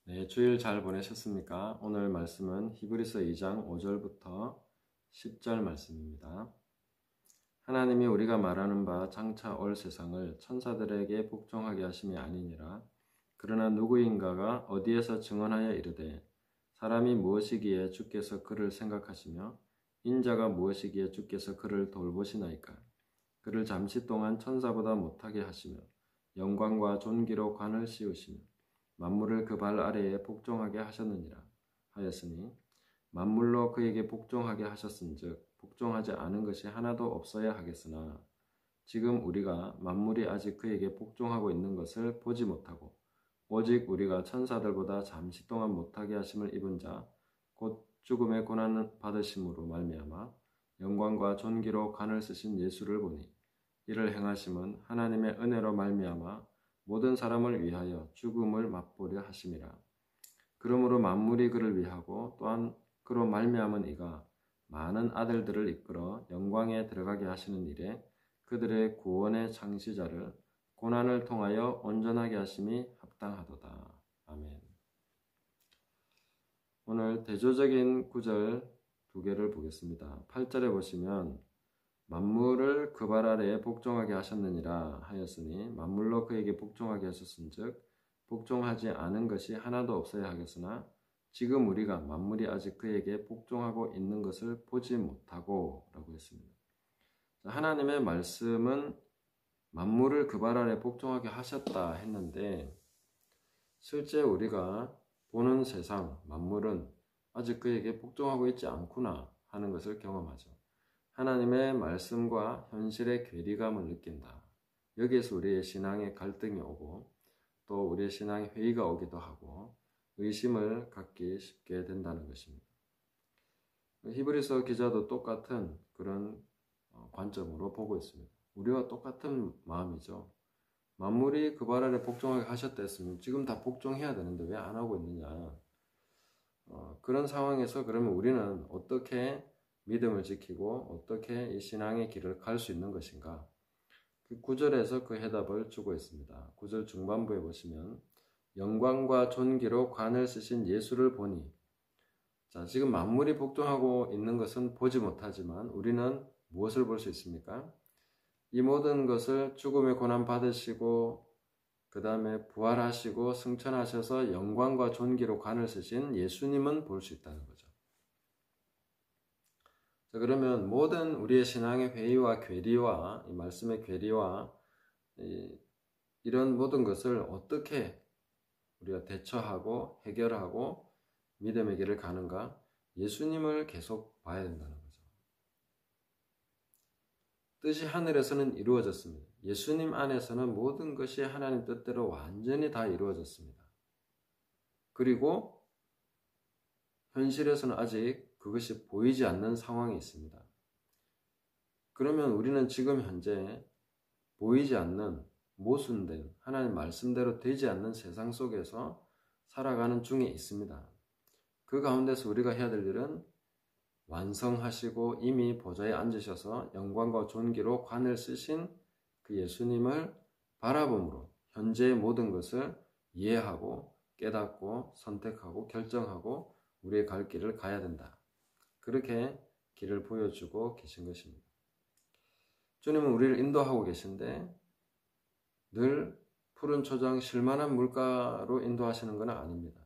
네, 주일 잘 보내셨습니까? 오늘 말씀은 히브리서 2장 5절부터 10절 말씀입니다. 하나님이 우리가 말하는 바 장차 올 세상을 천사들에게 복종하게 하심이 아니니라. 그러나 누구인가가 어디에서 증언하여 이르되 사람이 무엇이기에 주께서 그를 생각하시며 인자가 무엇이기에 주께서 그를 돌보시나이까. 그를 잠시 동안 천사보다 못하게 하시며 영광과 존귀로 관을 씌우시며 만물을 그 발 아래에 복종하게 하셨느니라 하였으니 만물로 그에게 복종하게 하셨은즉 복종하지 않은 것이 하나도 없어야 하겠으나 지금 우리가 만물이 아직 그에게 복종하고 있는 것을 보지 못하고 오직 우리가 천사들보다 잠시 동안 못하게 하심을 입은 자 곧 죽음의 고난을 받으심으로 말미암아 영광과 존귀로 관을 쓰신 예수를 보니 이를 행하심은 하나님의 은혜로 말미암아 모든 사람을 위하여 죽음을 맛보려 하심이라. 그러므로 만물이 그를 위하고 또한 그로 말미암은 이가 많은 아들들을 이끌어 영광에 들어가게 하시는 일에 그들의 구원의 창시자를 고난을 통하여 온전하게 하심이 합당하도다. 아멘. 오늘 대조적인 구절 두 개를 보겠습니다. 8절에 보시면 만물을 그 발 아래에 복종하게 하셨느니라 하였으니 만물로 그에게 복종하게 하셨은즉 복종하지 않은 것이 하나도 없어야 하겠으나 지금 우리가 만물이 아직 그에게 복종하고 있는 것을 보지 못하고 라고 했습니다. 하나님의 말씀은 만물을 그 발 아래에 복종하게 하셨다 했는데 실제 우리가 보는 세상 만물은 아직 그에게 복종하고 있지 않구나 하는 것을 경험하죠. 하나님의 말씀과 현실의 괴리감을 느낀다. 여기에서 우리의 신앙의 갈등이 오고 또 우리의 신앙의 회의가 오기도 하고 의심을 갖기 쉽게 된다는 것입니다. 히브리서 기자도 똑같은 그런 관점으로 보고 있습니다. 우리와 똑같은 마음이죠. 만물이 그 발 아래 복종하게 하셨다 했으면 지금 다 복종해야 되는데 왜 안 하고 있느냐. 그런 상황에서 그러면 우리는 어떻게 믿음을 지키고 어떻게 이 신앙의 길을 갈 수 있는 것인가? 그 9절에서 그 해답을 주고 있습니다. 9절 중반부에 보시면 영광과 존귀로 관을 쓰신 예수를 보니 자, 지금 만물이 복종하고 있는 것은 보지 못하지만 우리는 무엇을 볼 수 있습니까? 이 모든 것을 죽음의 고난 받으시고 그 다음에 부활하시고 승천하셔서 영광과 존귀로 관을 쓰신 예수님은 볼 수 있다는 거죠. 자, 그러면 모든 우리의 신앙의 회의와 괴리와 이 말씀의 괴리와 이런 모든 것을 어떻게 우리가 대처하고 해결하고 믿음의 길을 가는가? 예수님을 계속 봐야 된다는 거죠. 뜻이 하늘에서는 이루어졌습니다. 예수님 안에서는 모든 것이 하나님 뜻대로 완전히 다 이루어졌습니다. 그리고 현실에서는 아직 그것이 보이지 않는 상황이 있습니다. 그러면 우리는 지금 현재 보이지 않는 모순된 하나님 말씀대로 되지 않는 세상 속에서 살아가는 중에 있습니다. 그 가운데서 우리가 해야 될 일은 완성하시고 이미 보좌에 앉으셔서 영광과 존귀로 관을 쓰신 그 예수님을 바라봄으로 현재의 모든 것을 이해하고 깨닫고 선택하고 결정하고 우리의 갈 길을 가야 된다. 그렇게 길을 보여주고 계신 것입니다. 주님은 우리를 인도하고 계신데 늘 푸른 초장 실만한 물가로 인도하시는 건 아닙니다.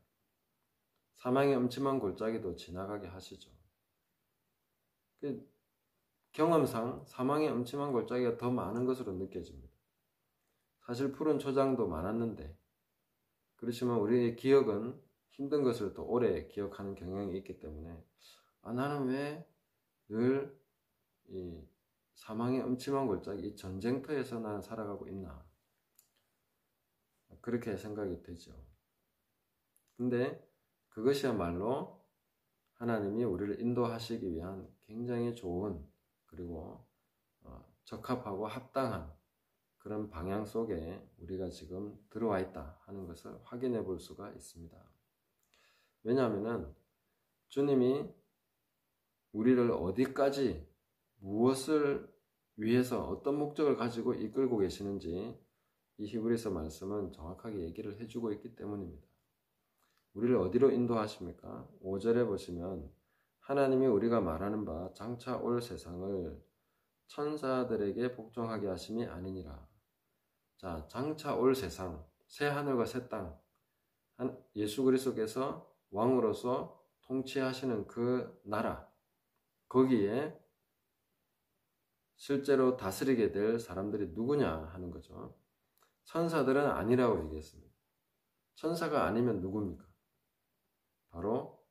사망의 음침한 골짜기도 지나가게 하시죠. 경험상 사망의 음침한 골짜기가 더 많은 것으로 느껴집니다. 사실 푸른 초장도 많았는데 그렇지만 우리의 기억은 힘든 것을 더 오래 기억하는 경향이 있기 때문에 나는 왜 늘 이 사망의 음침한 골짜기, 이 전쟁터에서 나는 살아가고 있나 그렇게 생각이 되죠. 근데 그것이야말로 하나님이 우리를 인도하시기 위한 굉장히 좋은 그리고 적합하고 합당한 그런 방향 속에 우리가 지금 들어와 있다 하는 것을 확인해 볼 수가 있습니다. 왜냐하면 주님이 우리를 어디까지 무엇을 위해서 어떤 목적을 가지고 이끌고 계시는지 이 히브리서 말씀은 정확하게 얘기를 해주고 있기 때문입니다. 우리를 어디로 인도하십니까? 5절에 보시면 하나님이 우리가 말하는 바 장차 올 세상을 천사들에게 복종하게 하심이 아니니라. 자, 장차 올 세상, 새 하늘과 새 땅, 예수 그리스도께서 왕으로서 통치하시는 그 나라, 거기에 실제로 다스리게 될 사람들이 누구냐 하는 거죠. 천사들은 아니라고 얘기했습니다. 천사가 아니면 누굽니까? 바로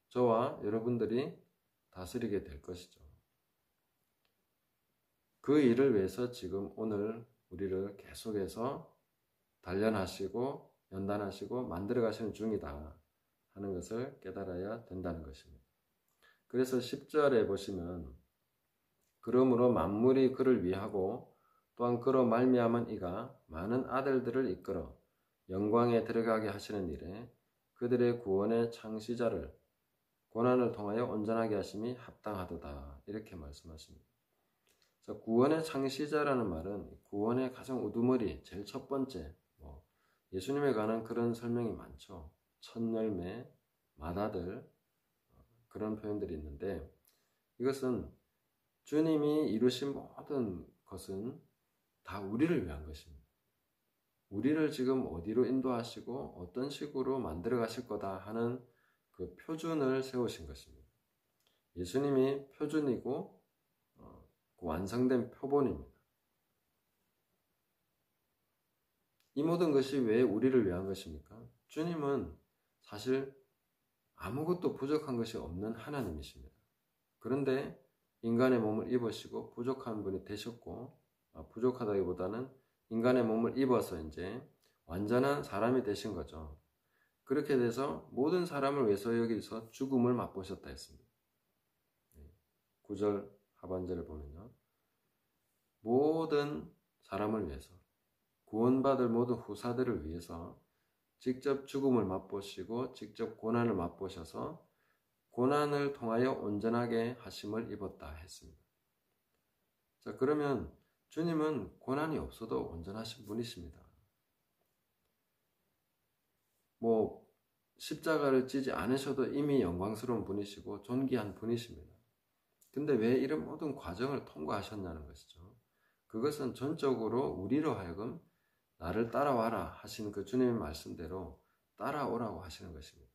저와 여러분들이 다스리게 될 것이죠. 그 일을 위해서 지금 오늘 우리를 계속해서 단련하시고 연단하시고 만들어 가시는 중이다 하는 것을 깨달아야 된다는 것입니다. 그래서 10절에 보시면 그러므로 만물이 그를 위하고 또한 그로 말미암은 이가 많은 아들들을 이끌어 영광에 들어가게 하시는 일에 그들의 구원의 창시자를 고난을 통하여 온전하게 하심이 합당하도다 이렇게 말씀하십니다. 자, 구원의 창시자라는 말은 구원의 가장 우두머리 제일 첫 번째 예수님에 관한 그런 설명이 많죠. 첫 열매, 맏아들 그런 표현들이 있는데 이것은 주님이 이루신 모든 것은 다 우리를 위한 것입니다. 우리를 지금 어디로 인도하시고 어떤 식으로 만들어 가실 거다 하는 그 표준을 세우신 것입니다. 예수님이 표준이고 그 완성된 표본입니다. 이 모든 것이 왜 우리를 위한 것입니까? 주님은 사실 아무것도 부족한 것이 없는 하나님이십니다. 그런데 인간의 몸을 입으시고 부족한 분이 되셨고 부족하다기보다는 인간의 몸을 입어서 이제 완전한 사람이 되신 거죠. 그렇게 돼서 모든 사람을 위해서 여기서 죽음을 맛보셨다 했습니다. 9절 하반절을 보면요. 모든 사람을 위해서 구원받을 모든 후사들을 위해서 직접 죽음을 맛보시고 직접 고난을 맛보셔서 고난을 통하여 온전하게 하심을 입었다 했습니다. 자, 그러면 주님은 고난이 없어도 온전하신 분이십니다. 십자가를 지지 않으셔도 이미 영광스러운 분이시고 존귀한 분이십니다. 근데 왜 이런 모든 과정을 통과하셨냐는 것이죠. 그것은 전적으로 우리로 하여금 나를 따라와라 하신 그 주님의 말씀대로 따라오라고 하시는 것입니다.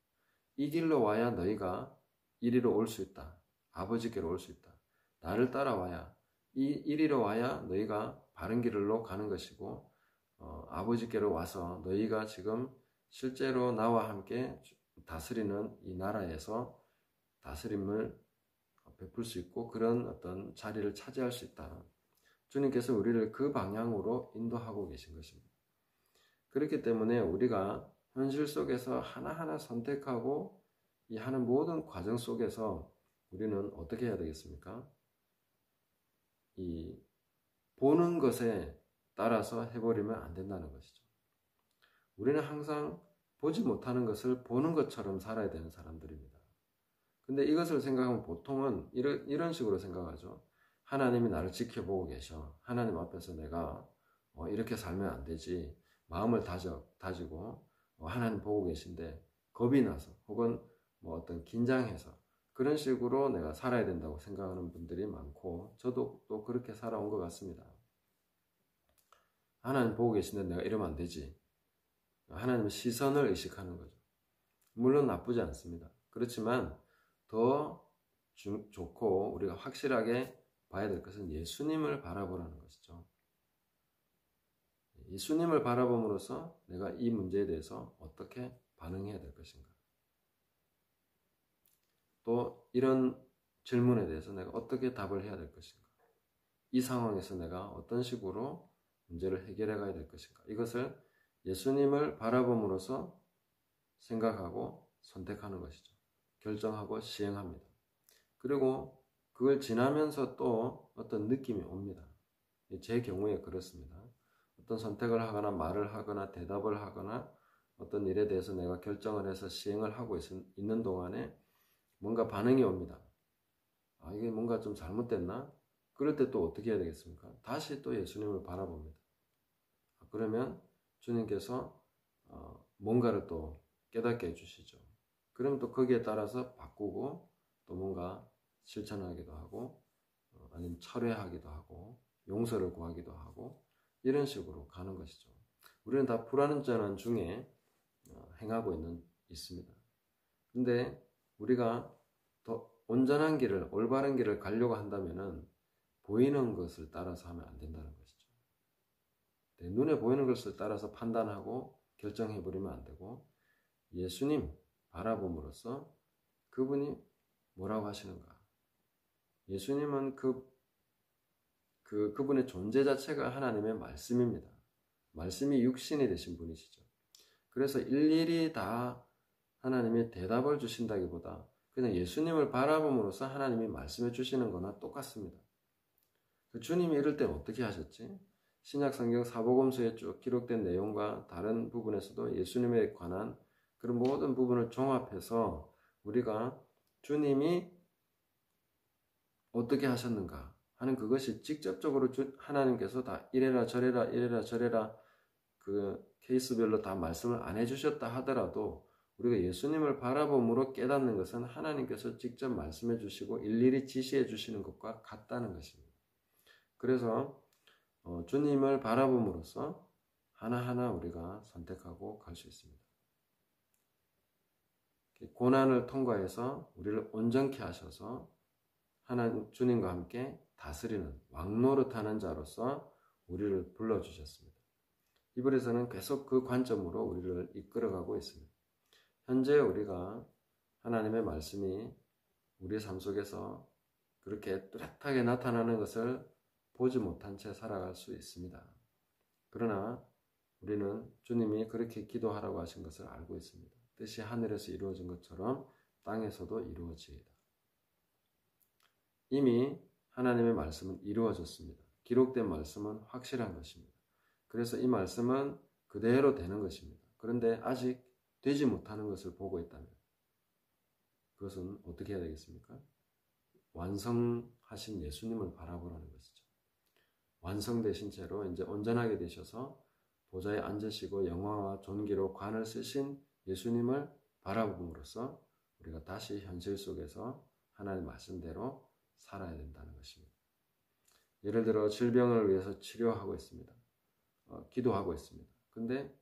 이 길로 와야 너희가 이리로 올 수 있다. 아버지께로 올 수 있다. 나를 따라와야 이리로 와야 너희가 바른 길로 가는 것이고 아버지께로 와서 너희가 지금 실제로 나와 함께 다스리는 이 나라에서 다스림을 베풀 수 있고 그런 어떤 자리를 차지할 수 있다. 주님께서 우리를 그 방향으로 인도하고 계신 것입니다. 그렇기 때문에 우리가 현실 속에서 하나하나 선택하고 이 하는 모든 과정 속에서 우리는 어떻게 해야 되겠습니까? 이 보는 것에 따라서 해버리면 안 된다는 것이죠. 우리는 항상 보지 못하는 것을 보는 것처럼 살아야 되는 사람들입니다. 근데 이것을 생각하면 보통은 이런 식으로 생각하죠. 하나님이 나를 지켜보고 계셔. 하나님 앞에서 내가 이렇게 살면 안 되지. 마음을 다지고 하나님 보고 계신데 겁이 나서 혹은 어떤 긴장해서 그런 식으로 내가 살아야 된다고 생각하는 분들이 많고 저도 또 그렇게 살아온 것 같습니다. 하나님 보고 계신데 내가 이러면 안 되지. 하나님의 시선을 의식하는 거죠. 물론 나쁘지 않습니다. 그렇지만 더 좋고 우리가 확실하게 봐야 될 것은 예수님을 바라보라는 것이죠. 예수님을 바라봄으로써 내가 이 문제에 대해서 어떻게 반응해야 될 것인가. 또 이런 질문에 대해서 내가 어떻게 답을 해야 될 것인가. 이 상황에서 내가 어떤 식으로 문제를 해결해 가야 될 것인가. 이것을 예수님을 바라봄으로써 생각하고 선택하는 것이죠. 결정하고 시행합니다. 그리고 그걸 지나면서 또 어떤 느낌이 옵니다. 제 경우에 그렇습니다. 어떤 선택을 하거나 말을 하거나 대답을 하거나 어떤 일에 대해서 내가 결정을 해서 시행을 하고 있는 동안에 뭔가 반응이 옵니다. 이게 뭔가 좀 잘못됐나? 그럴 때 또 어떻게 해야 되겠습니까? 다시 또 예수님을 바라봅니다. 그러면 주님께서 뭔가를 또 깨닫게 해주시죠. 그럼 또 거기에 따라서 바꾸고 또 뭔가 실천하기도 하고 아니면 철회하기도 하고 용서를 구하기도 하고 이런 식으로 가는 것이죠. 우리는 다 불완전한 중에 행하고 있습니다. 근데 우리가 더 온전한 길을, 올바른 길을 가려고 한다면은 보이는 것을 따라서 하면 안 된다는 것이죠. 눈에 보이는 것을 따라서 판단하고 결정해버리면 안 되고 예수님 바라봄으로써 그분이 뭐라고 하시는가. 예수님은 그분의 존재 자체가 하나님의 말씀입니다. 말씀이 육신이 되신 분이시죠. 그래서 일일이 다 하나님이 대답을 주신다기보다 그냥 예수님을 바라봄으로써 하나님이 말씀해 주시는 거나 똑같습니다. 주님이 이럴 때 어떻게 하셨지? 신약성경 사복음서에 쭉 기록된 내용과 다른 부분에서도 예수님에 관한 그런 모든 부분을 종합해서 우리가 주님이 어떻게 하셨는가 하는 그것이 직접적으로 하나님께서 다 이래라 저래라 그 케이스별로 다 말씀을 안 해주셨다 하더라도 우리가 예수님을 바라봄으로 깨닫는 것은 하나님께서 직접 말씀해 주시고 일일이 지시해 주시는 것과 같다는 것입니다. 그래서 주님을 바라봄으로써 하나하나 우리가 선택하고 갈 수 있습니다. 고난을 통과해서 우리를 온전케 하셔서 주님과 함께 다스리는 왕노릇하는 자로서 우리를 불러주셨습니다. 히브리서는 계속 그 관점으로 우리를 이끌어가고 있습니다. 현재 우리가 하나님의 말씀이 우리의 삶 속에서 그렇게 뚜렷하게 나타나는 것을 보지 못한 채 살아갈 수 있습니다. 그러나 우리는 주님이 그렇게 기도하라고 하신 것을 알고 있습니다. 뜻이 하늘에서 이루어진 것처럼 땅에서도 이루어지이다. 이미 하나님의 말씀은 이루어졌습니다. 기록된 말씀은 확실한 것입니다. 그래서 이 말씀은 그대로 되는 것입니다. 그런데 아직 되지 못하는 것을 보고 있다면 그것은 어떻게 해야 되겠습니까? 완성하신 예수님을 바라보라는 것이죠. 완성되신 채로 이제 온전하게 되셔서 보좌에 앉으시고 영화와 존귀로 관을 쓰신 예수님을 바라봄으로써 우리가 다시 현실 속에서 하나님의 말씀대로 살아야 된다는 것입니다. 예를 들어 질병을 위해서 치료하고 있습니다. 기도하고 있습니다. 근데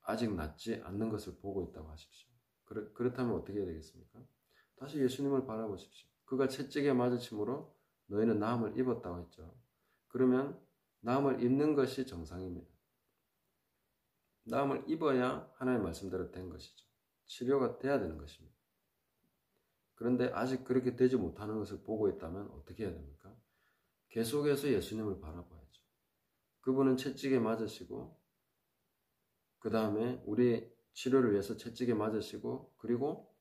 아직 낫지 않는 것을 보고 있다고 하십시오. 그렇다면 어떻게 해야 되겠습니까? 다시 예수님을 바라보십시오. 그가 채찍에 맞으심으로 너희는 나음을 입었다고 했죠. 그러면 나음을 입는 것이 정상입니다. 나음을 입어야 하나님의 말씀대로 된 것이죠. 치료가 돼야 되는 것입니다. 그런데 아직 그렇게 되지 못하는 것을 보고 있다면 어떻게 해야 됩니까? 계속해서 예수님을 바라봐야죠. 그분은 채찍에 맞으시고 그 다음에 우리 치료를 위해서 채찍에 맞으시고 그리고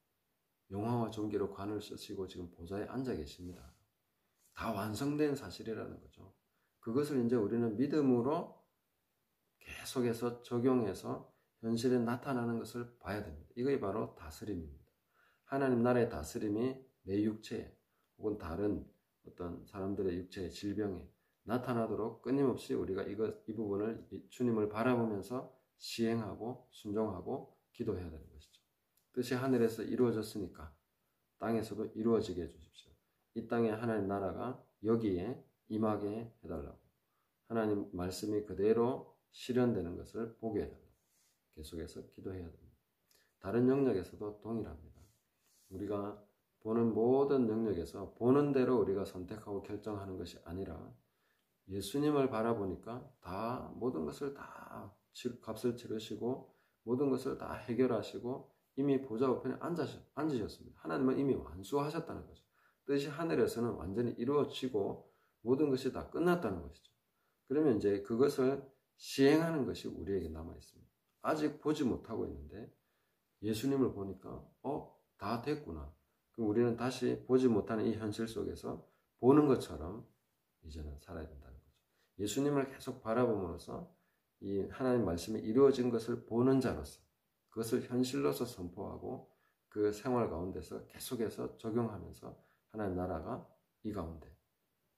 영화와 존귀로 관을 쓰시고 지금 보좌에 앉아 계십니다. 다 완성된 사실이라는 거죠. 그것을 이제 우리는 믿음으로 계속해서 적용해서 현실에 나타나는 것을 봐야 됩니다. 이것이 바로 다스림입니다. 하나님 나라의 다스림이 내 육체에 혹은 다른 어떤 사람들의 육체의 질병에 나타나도록 끊임없이 우리가 이 부분을 주님을 바라보면서 시행하고 순종하고 기도해야 되는 것이죠. 뜻이 하늘에서 이루어졌으니까 땅에서도 이루어지게 해주십시오. 이 땅에 하나님 나라가 여기에 임하게 해달라고. 하나님 말씀이 그대로 실현되는 것을 보게 해달라고. 계속해서 기도해야 됩니다. 다른 영역에서도 동일합니다. 우리가 보는 모든 영역에서 보는 대로 우리가 선택하고 결정하는 것이 아니라 예수님을 바라보니까 다 모든 것을 다 값을 치르시고 모든 것을 다 해결하시고 이미 보좌 우편에 앉으셨습니다. 하나님은 이미 완수하셨다는 거죠. 뜻이 하늘에서는 완전히 이루어지고 모든 것이 다 끝났다는 것이죠. 그러면 이제 그것을 시행하는 것이 우리에게 남아 있습니다. 아직 보지 못하고 있는데 예수님을 보니까 다 됐구나. 그럼 우리는 다시 보지 못하는 이 현실 속에서 보는 것처럼 이제는 살아야 된다는 거죠. 예수님을 계속 바라봄으로써 이 하나님 말씀이 이루어진 것을 보는 자로서 그것을 현실로서 선포하고 그 생활 가운데서 계속해서 적용하면서 하나님 나라가 이 가운데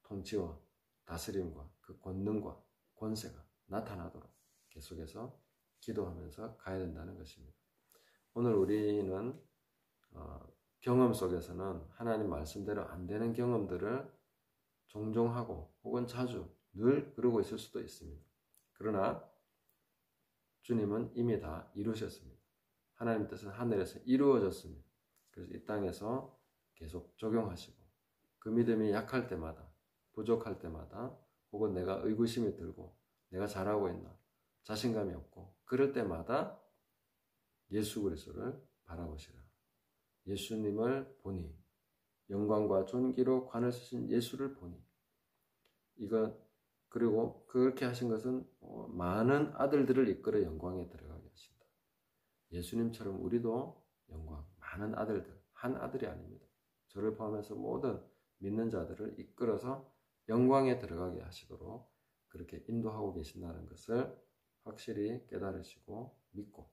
통치와 다스림과 그 권능과 권세가 나타나도록 계속해서 기도하면서 가야 된다는 것입니다. 오늘 우리는 경험 속에서는 하나님 말씀대로 안 되는 경험들을 종종 하고 혹은 자주 늘 그러고 있을 수도 있습니다. 그러나 주님은 이미 다 이루셨습니다. 하나님 뜻은 하늘에서 이루어졌습니다. 그래서 이 땅에서 계속 적용하시고 그 믿음이 약할 때마다 부족할 때마다 혹은 내가 의구심이 들고 내가 잘하고 있나 자신감이 없고 그럴 때마다 예수 그리스도를 바라보시라. 예수님을 보니 영광과 존귀로 관을 쓰신 예수를 보니 그리고 그렇게 하신 것은 많은 아들들을 이끌어 영광에 들어가게 하신다. 예수님처럼 우리도 영광, 많은 아들들, 한 아들이 아닙니다. 저를 포함해서 모든 믿는 자들을 이끌어서 영광에 들어가게 하시도록 그렇게 인도하고 계신다는 것을 확실히 깨달으시고 믿고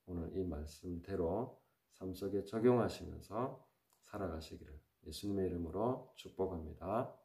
오늘 이 말씀대로 삶 속에 적용하시면서 살아가시기를 예수님의 이름으로 축복합니다.